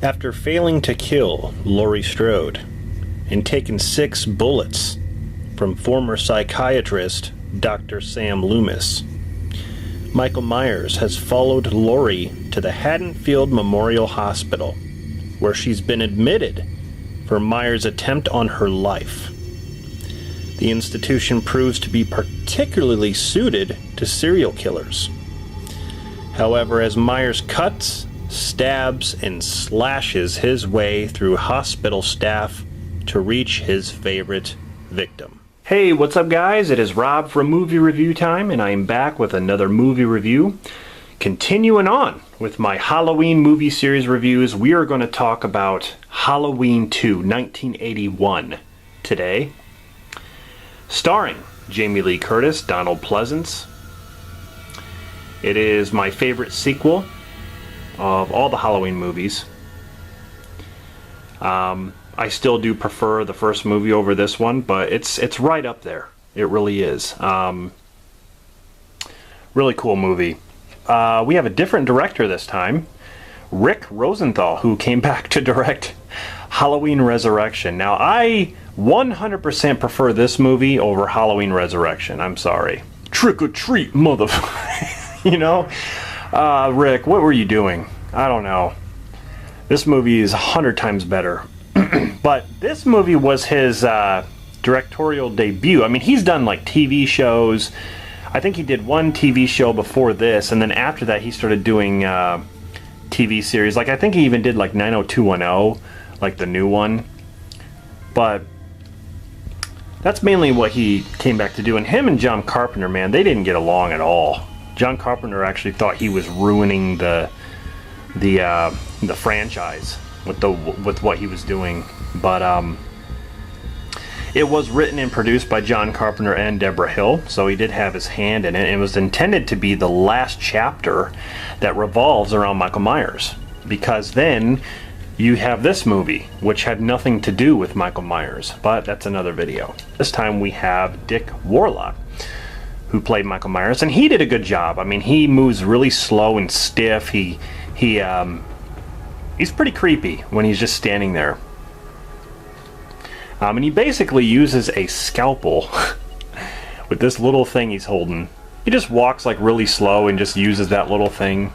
After failing to kill Laurie Strode and taking 6 bullets from former psychiatrist Dr. Sam Loomis, Michael Myers has followed Laurie to the Haddonfield Memorial Hospital, where she's been admitted for Myers' attempt on her life. The institution proves to be particularly suited to serial killers. However, as Myers cuts, stabs, and slashes his way through hospital staff to reach his favorite victim. Hey, what's up guys? It is Rob from Movie Review Time, and I am back with another movie review. Continuing on with my Halloween movie series reviews, we are going to talk about Halloween 2, 1981 today. Starring Jamie Lee Curtis, Donald Pleasence. It is my favorite sequel of all the Halloween movies. I still do prefer the first movie over this one, but it's right up there. It really is. Really cool movie. We have a different director this time, Rick Rosenthal, who came back to direct Halloween Resurrection. Now, I 100% prefer this movie over Halloween Resurrection. I'm sorry. Trick or treat, motherfucker. You know? Rick, what were you doing? I don't know. This movie is 100 times better. But this movie was his directorial debut. I mean, he's done like TV shows. I think he did one TV show before this, and then after that he started doing TV series. Like, I think he even did like 90210, like the new one. But that's mainly what he came back to do. And him and John Carpenter, man, they didn't get along at all. John Carpenter actually thought he was ruining the franchise with what he was doing. But it was written and produced by John Carpenter and Deborah Hill, so he did have his hand in it. It was intended to be the last chapter that revolves around Michael Myers, because then you have this movie, which had nothing to do with Michael Myers, but that's another video. This time we have Dick Warlock, who played Michael Myers, and he did a good job. I mean, he moves really slow and stiff. He's pretty creepy when he's just standing there. And he basically uses a scalpel with this little thing he's holding. He just walks like really slow and just uses that little thing.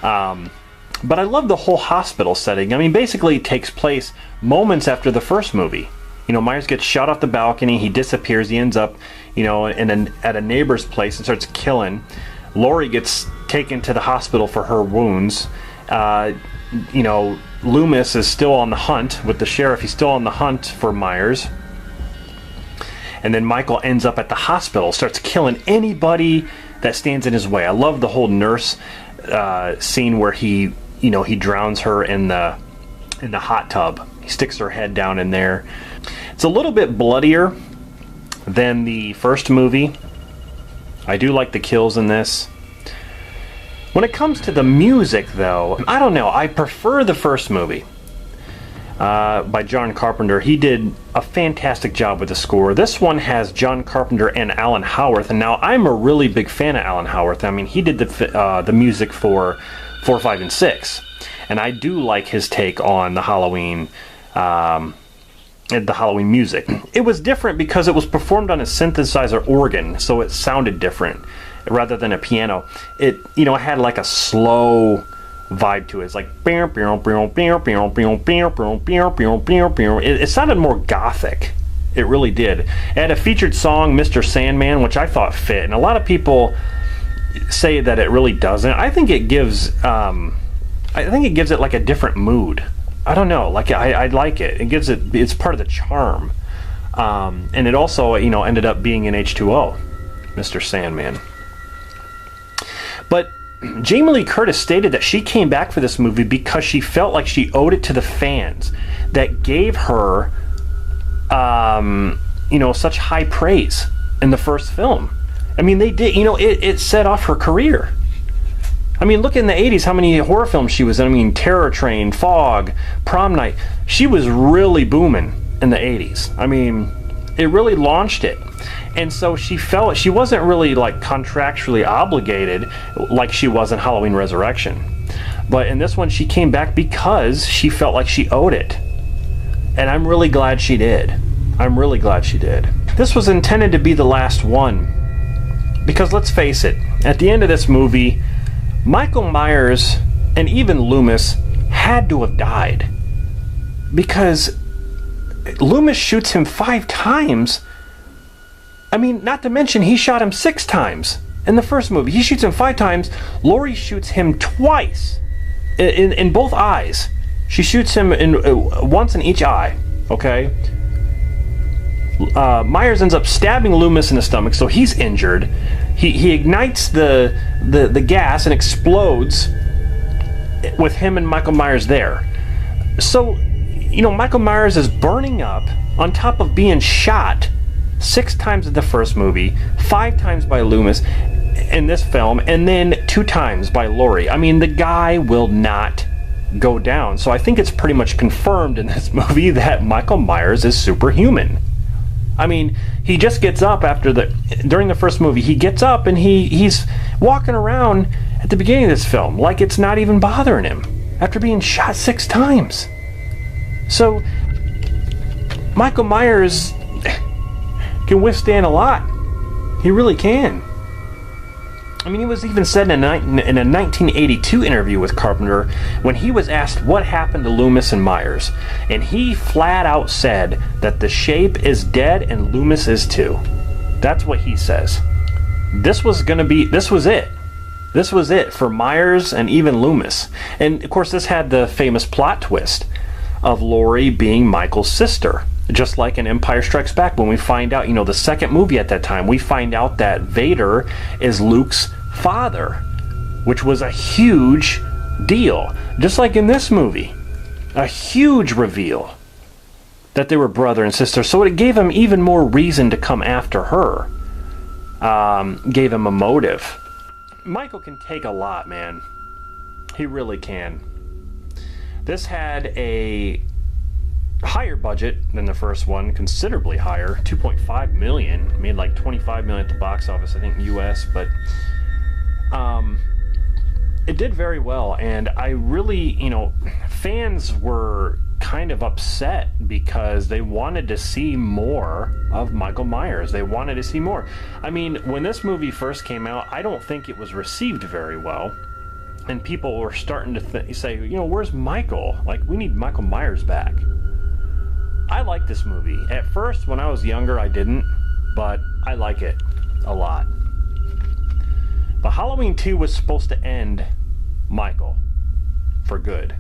But I love the whole hospital setting. I mean, basically it takes place moments after the first movie. You know, Myers gets shot off the balcony, he disappears, he ends up, you know, at a neighbor's place and starts killing. Laurie gets taken to the hospital for her wounds. You know, Loomis is still on the hunt with the sheriff. He's still on the hunt for Myers. And then Michael ends up at the hospital, starts killing anybody that stands in his way. I love the whole nurse scene where he drowns her in the hot tub. He sticks her head down in there. It's a little bit bloodier than the first movie. I do like the kills in this. When it comes to the music, though, I don't know. I prefer the first movie by John Carpenter. He did a fantastic job with the score. This one has John Carpenter and Alan Howarth, and now I'm a really big fan of Alan Howarth. I mean, he did the music for 4, 5, and 6, and I do like his take on the Halloween music. It was different because it was performed on a synthesizer organ, so it sounded different rather than a piano. It had like a slow vibe to it. It's like it sounded more gothic. It really did. It had a featured song, Mr. Sandman, which I thought fit, and a lot of people say that it really doesn't. I think it gives it like a different mood. I don't know, like I like it. It's part of the charm. And it also, ended up being in H2O, Mr. Sandman. But Jamie Lee Curtis stated that she came back for this movie because she felt like she owed it to the fans that gave her, such high praise in the first film. I mean, they did, it set off her career. I mean, look in the 80s, how many horror films she was in. I mean, Terror Train, Fog, Prom Night. She was really booming in the 80s. I mean, it really launched it. And so she felt she wasn't really like contractually obligated like she was in Halloween Resurrection. But in this one, she came back because she felt like she owed it. And I'm really glad she did. I'm really glad she did. This was intended to be the last one. Because let's face it, at the end of this movie, Michael Myers and even Loomis had to have died. Because Loomis shoots him 5 times. I mean, not to mention he shot him 6 times in the first movie. He shoots him 5 times. Laurie shoots him twice in both eyes. She shoots him once in each eye. Okay. Myers ends up stabbing Loomis in the stomach, so he's injured. He ignites the gas and explodes with him and Michael Myers there. So, you know, Michael Myers is burning up on top of being shot 6 times in the first movie, 5 times by Loomis in this film, and then 2 times by Laurie. I mean, the dude will not go down. So I think it's pretty much confirmed in this movie that Michael Myers is superhuman. I mean, he just gets up during the first movie, he gets up and he's walking around at the beginning of this film like it's not even bothering him after being shot 6 times. So Michael Myers can withstand a lot. He really can. I mean, he was even said in a 1982 interview with Carpenter when he was asked what happened to Loomis and Myers, and he flat out said that the shape is dead and Loomis is too. That's what he says. This was it. This was it for Myers and even Loomis. And of course, this had the famous plot twist of Laurie being Michael's sister. Just like in Empire Strikes Back, when we find out, you know, the second movie at that time, we find out that Vader is Luke's father, which was a huge deal. Just like in this movie, a huge reveal that they were brother and sister. So it gave him even more reason to come after her. Gave him a motive. Michael can take a lot, man. He really can. This had a higher budget than the first one, considerably higher, $2.5 million, made like $25 million at the box office, I think, US, but it did very well, and I really, you know, fans were kind of upset because they wanted to see more of Michael Myers. They wanted to see more. I mean, when this movie first came out, I don't think it was received very well, and people were starting to say, you know, where's Michael? Like, we need Michael Myers back. I like this movie. At first, when I was younger, I didn't, but I like it a lot. But Halloween 2 was supposed to end Michael for good.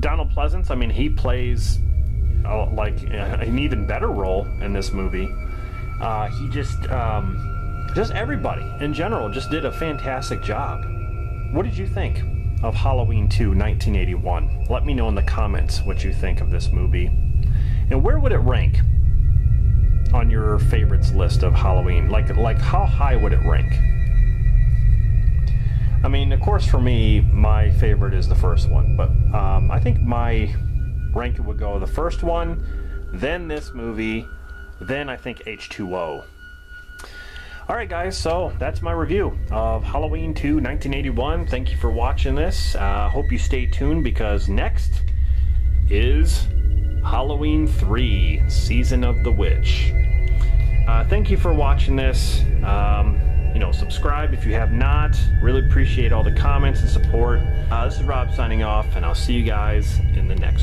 Donald Pleasance, I mean, he plays like an even better role in this movie. He just everybody in general just did a fantastic job. What did you think of Halloween 2, 1981? Let me know in the comments what you think of this movie. And where would it rank on your favorites list of Halloween? Like how high would it rank? I mean, of course, for me, my favorite is the first one, but I think my ranking would go the first one, then this movie, then I think H2O. Alright guys, so that's my review of Halloween 2, 1981. Thank you for watching this. Hope you stay tuned because next is Halloween 3, Season of the Witch. Thank you for watching this. You know, subscribe if you have not. Really appreciate all the comments and support. This is Rob signing off, and I'll see you guys in the next